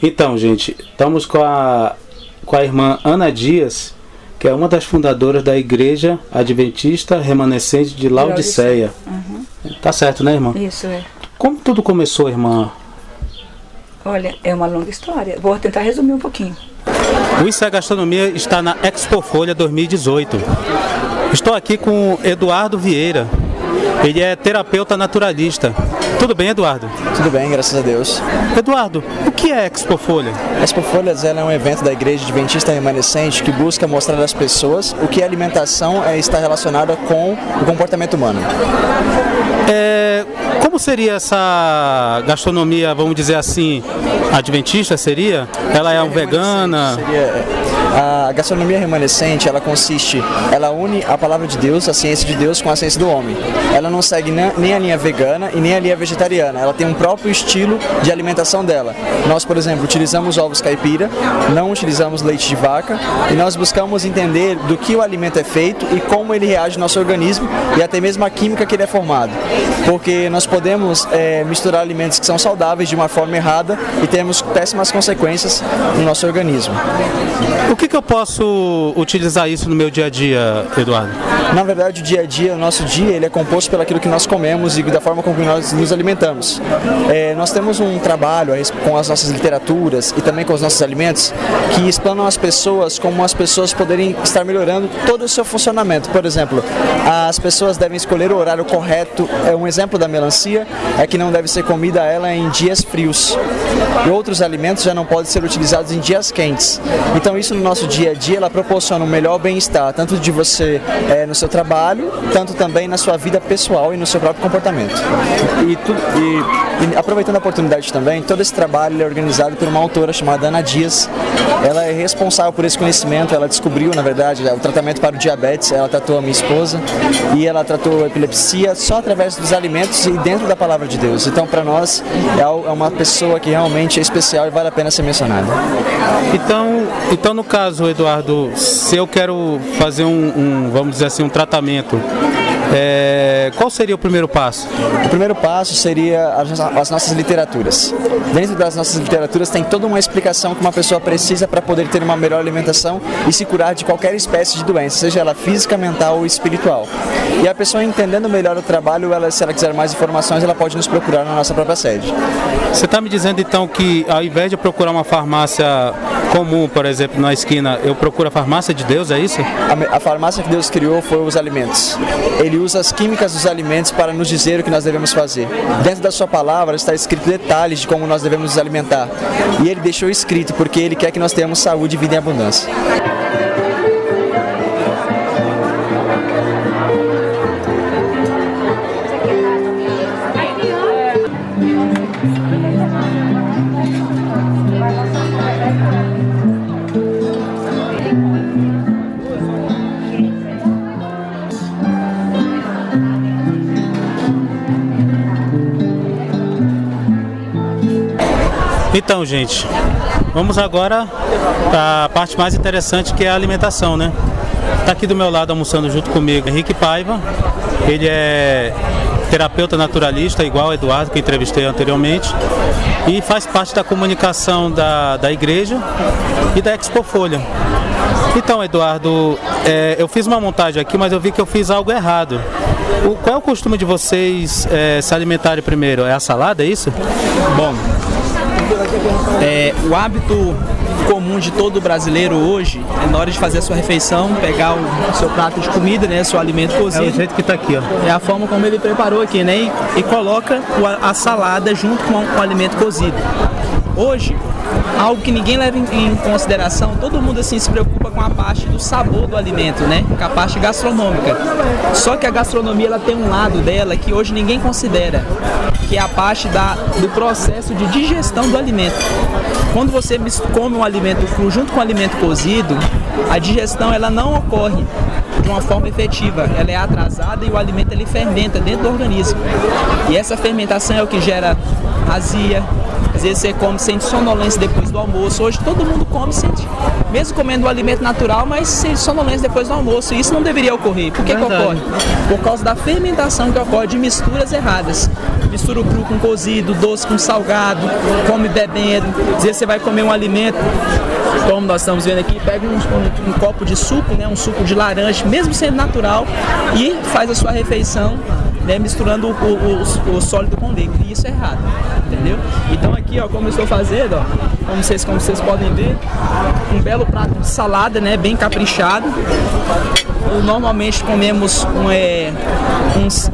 Então, gente, estamos com a irmã Ana Dias, que é uma das fundadoras da Igreja Adventista Remanescente de Laodiceia. Uhum. Tá certo, né, irmã? Isso é. Como tudo começou, irmã? Olha, é uma longa história. Vou tentar resumir um pouquinho. O Isso é Gastronomia está na Expo Folha 2018. Estou aqui com Eduardo Vieira. Ele é terapeuta naturalista. Tudo bem, Eduardo? Tudo bem, graças a Deus. Eduardo, o que é Expo Folha? Expo Folhas é um evento da Igreja Adventista Remanescente que busca mostrar às pessoas o que a alimentação está relacionada com o comportamento humano. Como seria essa gastronomia, vamos dizer assim, adventista seria? Ela é vegana? A gastronomia remanescente, ela une a palavra de Deus, a ciência de Deus com a ciência do homem. Ela não segue nem a linha vegana e nem a linha vegetariana. Ela tem um próprio estilo de alimentação dela. Nós, por exemplo, utilizamos ovos caipira, não utilizamos leite de vaca e nós buscamos entender do que o alimento é feito e como ele reage no nosso organismo e até mesmo a química que ele é formado. Porque nós podemos misturar alimentos que são saudáveis de uma forma errada e temos péssimas consequências no nosso organismo. O que eu posso utilizar isso no meu dia a dia, Eduardo? Na verdade, o dia a dia, o nosso dia, ele é composto pelo aquilo que nós comemos e da forma como nós nos alimentamos. Nós temos um trabalho com as nossas literaturas e também com os nossos alimentos que explanam as pessoas como as pessoas poderem estar melhorando todo o seu funcionamento. Por exemplo, as pessoas devem escolher o horário correto. Um exemplo da melancia é que não deve ser comida ela em dias frios. E outros alimentos já não podem ser utilizados em dias quentes. Então isso no nosso dia a dia, ela proporciona um melhor bem-estar, tanto de você no seu trabalho, tanto também na sua vida pessoal e no seu próprio comportamento. E aproveitando a oportunidade também, todo esse trabalho é organizado por uma autora chamada Ana Dias. Ela é responsável por esse conhecimento, ela descobriu, na verdade, o tratamento para o diabetes, ela tratou a minha esposa e ela tratou a epilepsia só através dos alimentos e dentro da palavra de Deus. Então, para nós, é uma pessoa que realmente é especial e vale a pena ser mencionada. Então no caso, Eduardo, se eu quero fazer vamos dizer assim, um tratamento, qual seria o primeiro passo? O primeiro passo seria as nossas literaturas. Dentro das nossas literaturas tem toda uma explicação que uma pessoa precisa para poder ter uma melhor alimentação e se curar de qualquer espécie de doença, seja ela física, mental ou espiritual. E a pessoa entendendo melhor o trabalho, se ela quiser mais informações, ela pode nos procurar na nossa própria sede. Você está me dizendo então que ao invés de procurar uma farmácia comum, por exemplo, na esquina, eu procuro a farmácia de Deus, é isso? A farmácia que Deus criou foi os alimentos. Ele usa as químicas dos alimentos para nos dizer o que nós devemos fazer. Dentro da sua palavra está escrito detalhes de como nós devemos nos alimentar. E ele deixou escrito porque ele quer que nós tenhamos saúde e vida em abundância. Então, gente, vamos agora para a parte mais interessante, que é a alimentação, né? Está aqui do meu lado almoçando junto comigo Henrique Paiva. Ele é terapeuta naturalista, igual o Eduardo, que eu entrevistei anteriormente, e faz parte da comunicação da igreja e da Expo Folha. Então, Eduardo, eu fiz uma montagem aqui, mas eu vi que eu fiz algo errado. Qual é o costume de vocês se alimentarem primeiro? É a salada, é isso? Bom, o hábito comum de todo brasileiro hoje é, na hora de fazer a sua refeição, pegar o seu prato de comida, né, seu alimento cozido. É o jeito que está aqui, ó. É a forma como ele preparou aqui, né, e coloca a salada junto com o alimento cozido. Hoje, algo que ninguém leva em consideração, todo mundo assim se preocupa com a parte do sabor do alimento, né? Com a parte gastronômica. Só que a gastronomia, ela tem um lado dela que hoje ninguém considera, que é a parte do processo de digestão do alimento. Quando você come um alimento cru junto com o alimento cozido, a digestão ela não ocorre de uma forma efetiva, ela é atrasada e o alimento ele fermenta dentro do organismo. E essa fermentação é o que gera azia, Às vezes você come, sente sonolência depois do almoço. Hoje todo mundo come, sente, mesmo comendo um alimento natural, mas sente sonolência depois do almoço. E isso não deveria ocorrer. Por que ocorre? Por causa da fermentação que ocorre de misturas erradas. Mistura o cru com cozido, doce com salgado, come bebendo. Às vezes você vai comer um alimento, como nós estamos vendo aqui, pega um copo de suco, né, um suco de laranja, mesmo sendo natural, e faz a sua refeição, né, misturando o sólido com o líquido. E isso é errado, entendeu? Então aqui, ó, como eu estou fazendo, ó, como vocês podem ver, um belo prato de salada, né, bem caprichado. Normalmente comemos uns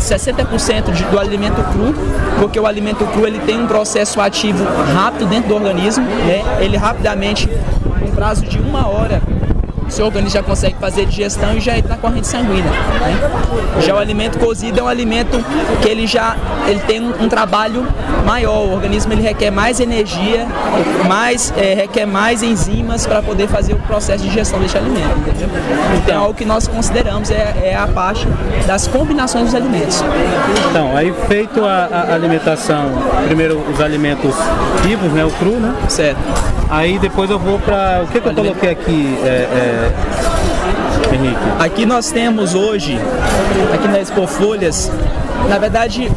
60% do alimento cru, porque o alimento cru ele tem um processo ativo rápido dentro do organismo, né? Ele rapidamente, em prazo de 1 hora, o seu organismo já consegue fazer digestão e já entra na corrente sanguínea, né? Já o alimento cozido é um alimento que ele tem um trabalho maior. O organismo ele requer mais energia, requer mais enzimas para poder fazer o processo de digestão desse alimento, entendeu? Então, algo que nós consideramos é a parte das combinações dos alimentos. Então, aí feito a alimentação, primeiro os alimentos vivos, né, o cru, né? Certo. Aí depois eu vou para... O que eu coloquei aqui, Henrique? Aqui nós temos hoje, aqui na Expo Folhas, na verdade,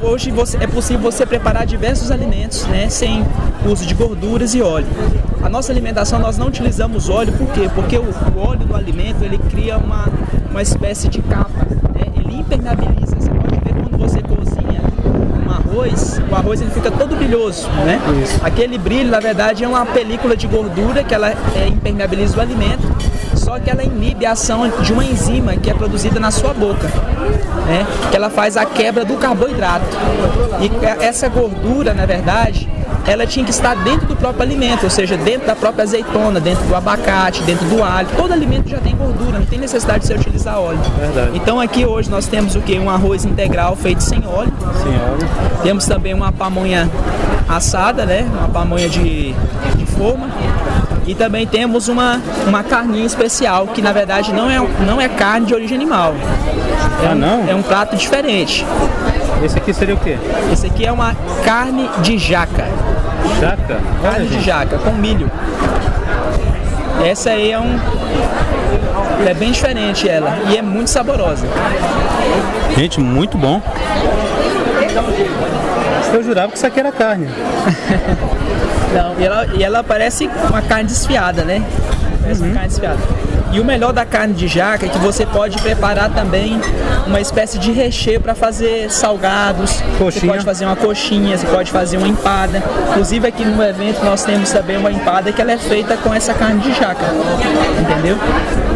hoje é possível você preparar diversos alimentos, né, sem uso de gorduras e óleo. A nossa alimentação, nós não utilizamos óleo, por quê? Porque o óleo do alimento, ele cria uma espécie de capa, né? Ele impermeabiliza. Você pode ver quando você cozinha o arroz ele fica todo brilhoso, né? Isso. Aquele brilho, na verdade, é uma película de gordura que ela impermeabiliza o alimento, só que ela inibe a ação de uma enzima que é produzida na sua boca, né? Que ela faz a quebra do carboidrato. E essa gordura, na verdade, ela tinha que estar dentro do próprio alimento, ou seja, dentro da própria azeitona, dentro do abacate, dentro do alho. Todo alimento já tem gordura, não tem necessidade de você utilizar óleo. Verdade. Então aqui hoje nós temos o quê? Um arroz integral feito sem óleo. Sem óleo. Temos também uma pamonha assada, né? Uma pamonha de forma. E também temos uma carninha especial, que na verdade não é carne de origem animal. Não? É um prato diferente. Esse aqui seria o quê? Esse aqui é uma carne de jaca. Jaca? Carne de jaca, com milho. Essa aí é bem diferente ela, e é muito saborosa. Gente, muito bom. Eu jurava que isso aqui era carne. Não, e ela parece uma carne desfiada, né? Parece uma carne desfiada. E o melhor da carne de jaca é que você pode preparar também uma espécie de recheio para fazer salgados. Coxinha. Você pode fazer uma coxinha, você pode fazer uma empada. Inclusive aqui no evento nós temos também uma empada que ela é feita com essa carne de jaca, entendeu?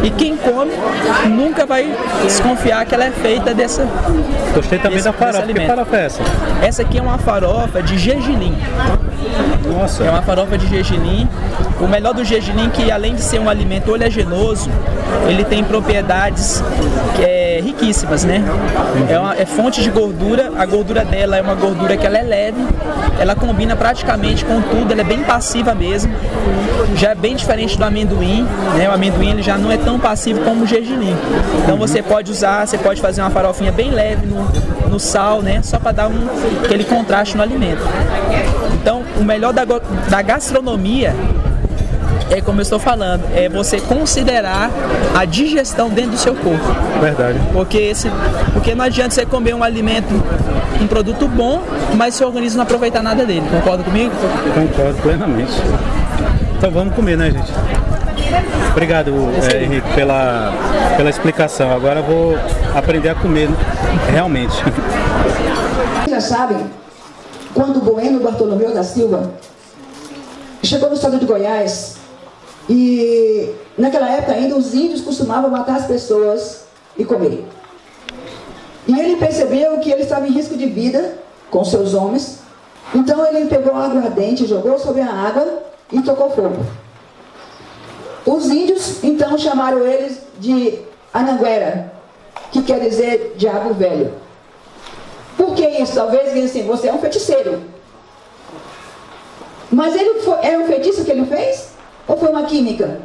E quem come nunca vai desconfiar que ela é feita dessa. Gostei também da farofa. Que farofa é essa? Essa aqui é uma farofa de gergelim. Nossa. É uma farofa de gergelim. O melhor do gergelim é que, além de ser um alimento oleaginoso, ele tem propriedades riquíssimas, né? É fonte de gordura. A gordura dela é uma gordura que ela é leve, ela combina praticamente com tudo, ela é bem passiva mesmo. Já é bem diferente do amendoim, né? O amendoim ele já não é tão passivo como o gergelim. Então você pode fazer uma farofinha bem leve no sal, né? Só para dar aquele contraste no alimento. Então, o melhor da gastronomia é, como eu estou falando, é você considerar a digestão dentro do seu corpo. Verdade. Porque não adianta você comer um alimento, um produto bom, mas seu organismo não aproveitar nada dele. Concorda comigo? Concordo plenamente. Então vamos comer, né, gente? Obrigado, Henrique, pela explicação. Agora eu vou aprender a comer realmente. Vocês já sabem, quando Bueno Bartolomeu da Silva chegou no estado de Goiás, e naquela época ainda os índios costumavam matar as pessoas e comer. E ele percebeu que ele estava em risco de vida com seus homens, então ele pegou água ardente, jogou sobre a água e tocou fogo. Os índios então chamaram eles de Anhanguera, que quer dizer diabo velho. Por que isso? Talvez eles assim, você é um feiticeiro. Mas era um feitiço que ele fez? Ou foi uma química?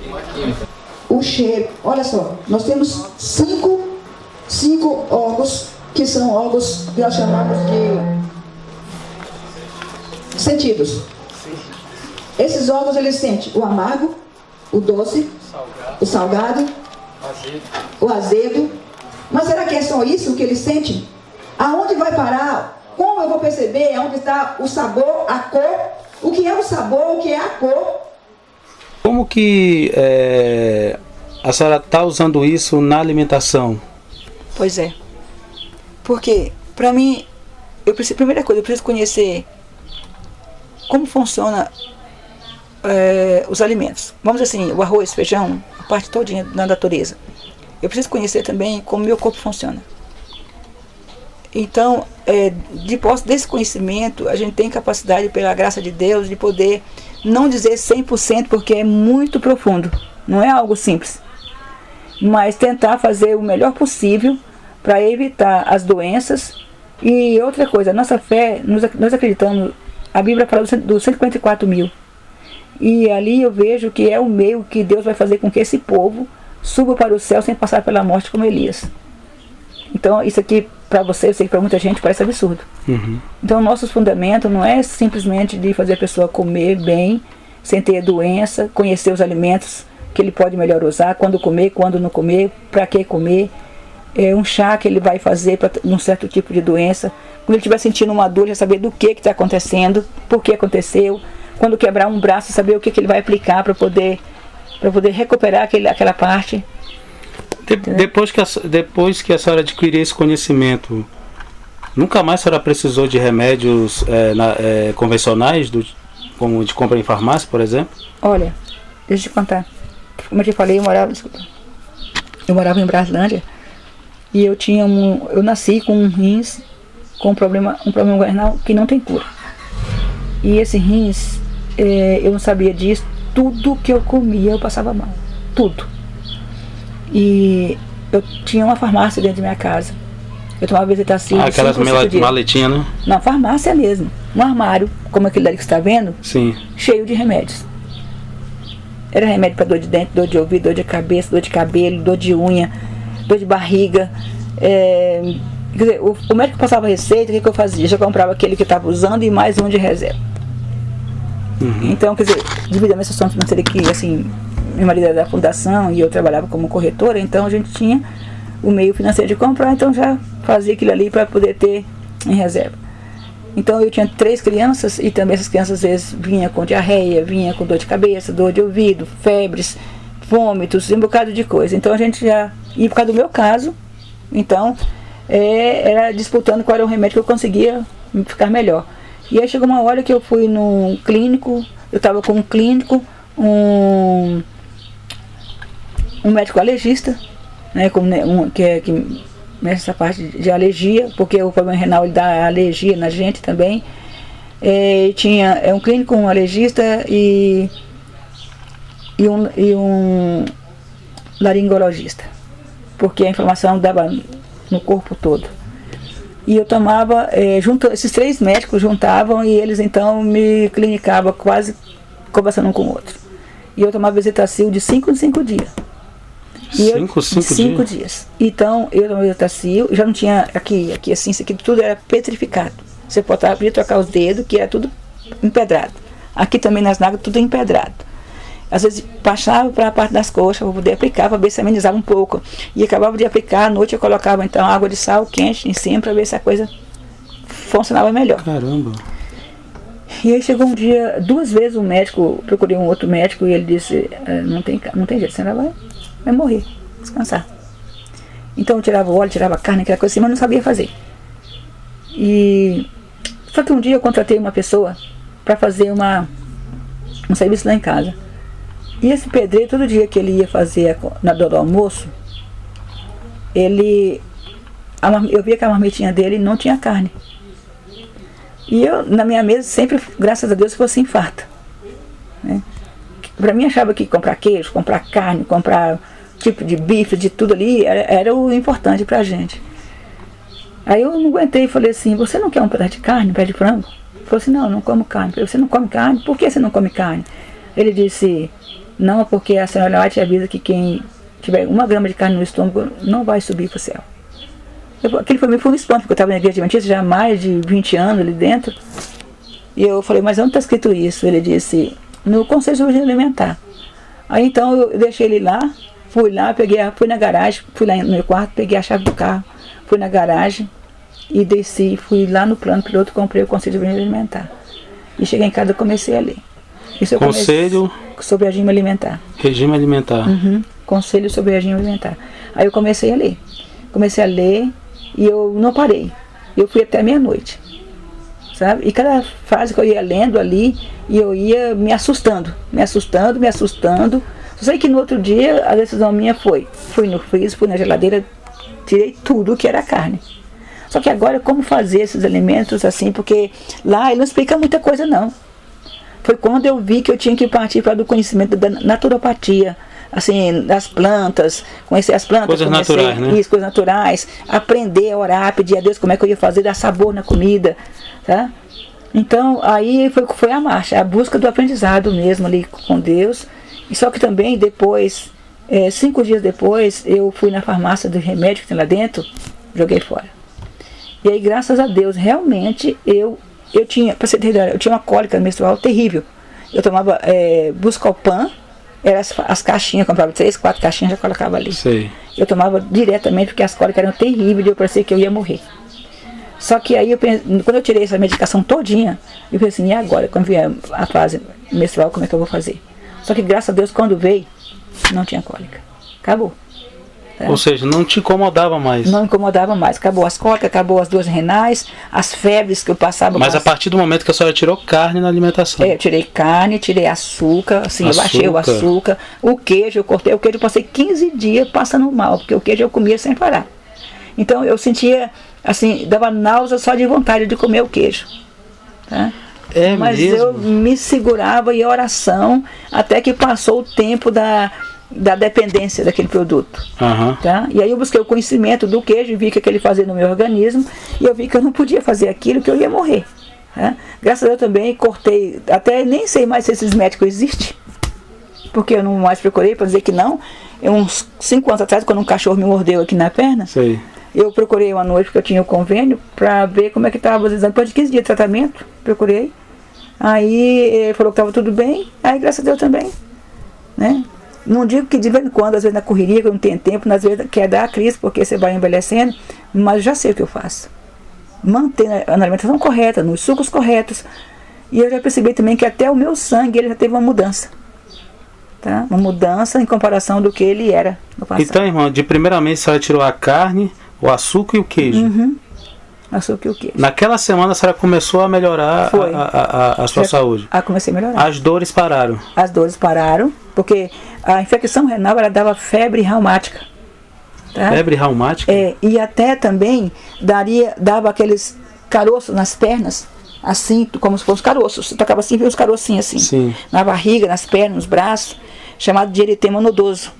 Uma química. O cheiro. Olha só, nós temos cinco órgãos, que são órgãos que nós chamamos sentidos. Esses órgãos, eles sentem o amargo, o doce, o salgado, o azedo. Mas será que é só isso que eles sentem? Aonde vai parar? Como eu vou perceber onde está o sabor, a cor? O que é o sabor, o que é a cor? Como que a senhora está usando isso na alimentação? Pois é. Porque, para mim, primeira coisa, eu preciso conhecer como funciona os alimentos. Vamos dizer assim, o arroz, feijão, a parte todinha da natureza. Eu preciso conhecer também como meu corpo funciona. Então, depois desse conhecimento, a gente tem capacidade, pela graça de Deus, de poder não dizer 100%, porque é muito profundo. Não é algo simples. Mas tentar fazer o melhor possível para evitar as doenças. E outra coisa, nossa fé, nós acreditamos, a Bíblia fala dos 144 mil. E ali eu vejo que é o meio que Deus vai fazer com que esse povo suba para o céu sem passar pela morte como Elias. Então isso aqui para você, eu sei que para muita gente parece absurdo. Então nossos fundamentos não é simplesmente de fazer a pessoa comer bem, sem ter doença, conhecer os alimentos que ele pode melhor usar, quando comer, quando não comer, para que comer. Um chá que ele vai fazer para um certo tipo de doença. Quando ele estiver sentindo uma dor, já saber do que está acontecendo, por que aconteceu. Quando quebrar um braço, saber o que ele vai aplicar para poder recuperar aquela parte. Depois que a senhora adquiriu esse conhecimento, nunca mais a senhora precisou de remédios convencionais, como de compra em farmácia, por exemplo? Olha, deixa eu te contar. Como eu te falei, eu morava em Braslândia e eu nasci com um rins com um problema renal que não tem cura. E esse rins, eu não sabia disso. Tudo que eu comia eu passava mal, tudo. E eu tinha uma farmácia dentro da minha casa. Eu tomava Bezetacil. Aquelas maletinhas, né? Não, farmácia mesmo. Um armário, como aquele ali que você está vendo. Sim. Cheio de remédios. Era remédio para dor de dente, dor de ouvido, dor de cabeça, dor de cabelo, dor de unha, dor de barriga. Quer dizer, o médico passava receita, o que eu fazia? Eu comprava aquele que eu estava usando e mais um de reserva. Então, quer dizer, devido à minha situação financeira que, assim, meu marido era da fundação e eu trabalhava como corretora, então a gente tinha o meio financeiro de comprar, então já fazia aquilo ali para poder ter em reserva. Então eu tinha 3 crianças e também essas crianças às vezes vinham com diarreia, vinha com dor de cabeça, dor de ouvido, febres, vômitos, um bocado de coisa. Então a gente já, e por causa do meu caso, então era disputando qual era o remédio que eu conseguia ficar melhor. E aí chegou uma hora que eu fui num clínico, eu estava com um clínico, um médico alergista, né, que nessa parte de alergia, porque o problema renal ele dá alergia na gente também. Tinha um clínico, um alergista e um laringologista, porque a inflamação dava no corpo todo. E eu tomava, esses 3 médicos juntavam e eles então me clinicavam quase conversando um com o outro. E eu tomava Bezetacil de 5 em 5 dias. 5 dias. Então eu tomava Bezetacil, já não tinha aqui assim, isso aqui tudo era petrificado. Você podia trocar os dedos, que era tudo empedrado. Aqui também nas nádegas tudo empedrado. Às vezes passava para a parte das coxas para poder aplicar, para ver se amenizava um pouco. E acabava de aplicar, à noite eu colocava então água de sal quente em cima para ver se a coisa funcionava melhor. Caramba! E aí chegou um dia, 2 vezes o médico, procurei um outro médico e ele disse, não tem jeito, você vai morrer, descansar. Então eu tirava o óleo, tirava a carne, aquela coisa assim, mas não sabia fazer. Só que um dia eu contratei uma pessoa para fazer um serviço lá em casa. E esse pedreiro, todo dia que ele ia fazer na hora do almoço, eu via que a marmitinha dele não tinha carne. E eu, na minha mesa, sempre, graças a Deus, fosse farta. Né? Para mim, achava que comprar queijo, comprar carne, comprar tipo de bife, de tudo ali, era o importante pra gente. Aí eu não aguentei e falei assim, você não quer um pedaço de carne, um pé de frango? Ele falou assim, não, eu não como carne. Eu falei, você não come carne? Por que você não come carne? Ele disse, não, porque a senhora lá te avisa que quem tiver 1 grama de carne no estômago não vai subir para o céu. Aquele para mim foi um espanto, porque eu estava na igreja adventista já há mais de 20 anos ali dentro. E eu falei, mas onde está escrito isso? Ele disse, no Conselho Superior Alimentar. Aí então eu deixei ele lá, fui na garagem, fui lá no meu quarto, peguei a chave do carro, fui na garagem e desci, fui lá no plano piloto, comprei o Conselho Superior Alimentar. E cheguei em casa e comecei a ler. Isso Conselho sobre regime alimentar. Regime alimentar. Uhum. Conselho sobre regime alimentar. Aí eu comecei a ler. E eu não parei. Eu fui até meia-noite. Sabe? E cada frase que eu ia lendo ali, e eu ia me assustando. Só sei que no outro dia a decisão minha fui no freezer, fui na geladeira, tirei tudo que era carne. Só que agora como fazer esses alimentos assim, porque lá ele não explica muita coisa não. Foi quando eu vi que eu tinha que partir para o conhecimento da naturopatia, assim, das plantas, conhecer as plantas, coisas naturais, né? Isso, coisas naturais, aprender a orar, pedir a Deus como é que eu ia fazer, dar sabor na comida, tá? Então, aí foi a marcha, a busca do aprendizado mesmo ali com Deus. E só que também depois, 5 dias depois, eu fui na farmácia do remédio que tem lá dentro, joguei fora. E aí, graças a Deus, realmente, eu tinha uma cólica menstrual terrível. Eu tomava Buscopan, eram as caixinhas, comprava 3, 4 caixinhas, já colocava ali. Sei. Eu tomava diretamente porque as cólicas eram terríveis e eu parecia que eu ia morrer. Só que aí, quando eu tirei essa medicação todinha, eu pensei assim, e agora, quando vier a fase menstrual, como é que eu vou fazer? Só que graças a Deus, quando veio, não tinha cólica. Acabou. Tá? Ou seja, não te incomodava mais. Não incomodava mais. Acabou as cólicas, acabou as dores renais, as febres que eu passava. Mas a partir do momento que a senhora tirou carne na alimentação. Eu tirei carne, tirei açúcar, assim, eu baixei o açúcar. O queijo, eu cortei o queijo, eu passei 15 dias passando mal, porque o queijo eu comia sem parar. Então eu sentia, assim, dava náusea só de vontade de comer o queijo. Tá? Mas mesmo? Eu me segurava em oração até que passou o tempo da dependência daquele produto. Uhum. Tá? E aí eu busquei o conhecimento do queijo e vi que ele fazia no meu organismo e eu vi que eu não podia fazer aquilo, que eu ia morrer. Tá? Graças a Deus também cortei, até nem sei mais se esses médicos existem, porque eu não mais procurei para dizer que não. Uns 5 anos atrás, quando um cachorro me mordeu aqui na perna, sei. Eu procurei uma noite, porque eu tinha o convênio, para ver como é que estava os exames. Depois de 15 dias de tratamento, procurei. Aí ele falou que estava tudo bem, aí graças a Deus também. Né? Não digo que de vez em quando, às vezes na correria, que eu não tenho tempo, às vezes quer dar a crise, porque você vai envelhecendo, mas eu já sei o que eu faço. Manter na alimentação correta, nos sucos corretos. E eu já percebi também que até o meu sangue ele já teve uma mudança. Tá? Uma mudança em comparação do que ele era no passado. Então, irmão, de primeiramente a senhora tirou a carne, o açúcar e o queijo. Uhum. Açúcar e o queijo. Naquela semana a senhora começou a melhorar a sua saúde. Comecei a melhorar. As dores pararam. As dores pararam, porque a infecção renal ela dava febre reumática. Tá? Febre reumática? E até também dava aqueles caroços nas pernas, assim, como se fossem caroços. Você tocava assim, via uns carocinhos assim. Sim. Na barriga, nas pernas, nos braços, chamado de eritema nodoso.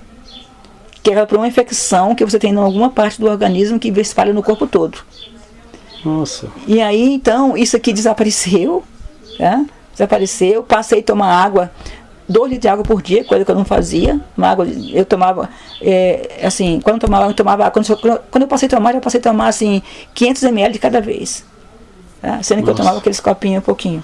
Que era por uma infecção que você tem em alguma parte do organismo que espalha no corpo todo. Nossa. E aí, então, isso aqui desapareceu, tá? Desapareceu, passei a tomar água, 2 litros de água por dia, coisa que eu não fazia. Eu tomava, assim, quando eu tomava água, quando eu passei a tomar, eu passei a tomar, assim, 500 ml de cada vez. Tá? Sendo que eu tomava aqueles copinhos um pouquinho.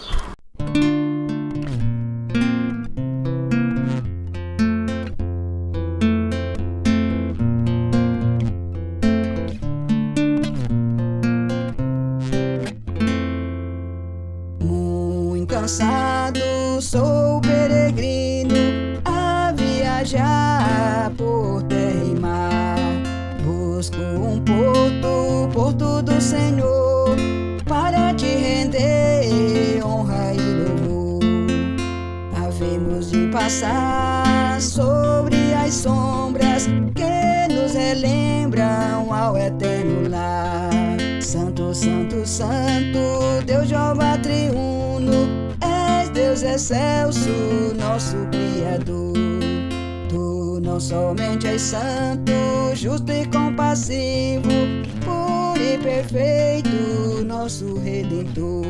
Cansado, sou peregrino a viajar por terra e mar. Busco um porto do Senhor, para te render honra e louvor. Havemos de passar sobre as sombras que nos relembram ao eterno lar. Santo, santo, santo, Deus Jeová triuno, Deus excelso, nosso Criador. Tu não somente és santo, justo e compassivo, puro e perfeito, nosso Redentor.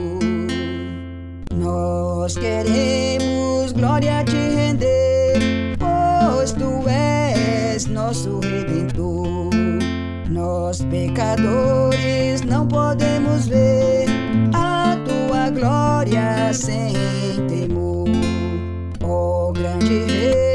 Nós queremos glória te render, pois tu és nosso Redentor. Nós pecadores não podemos ver a tua glória sem temor. Ó grande rei,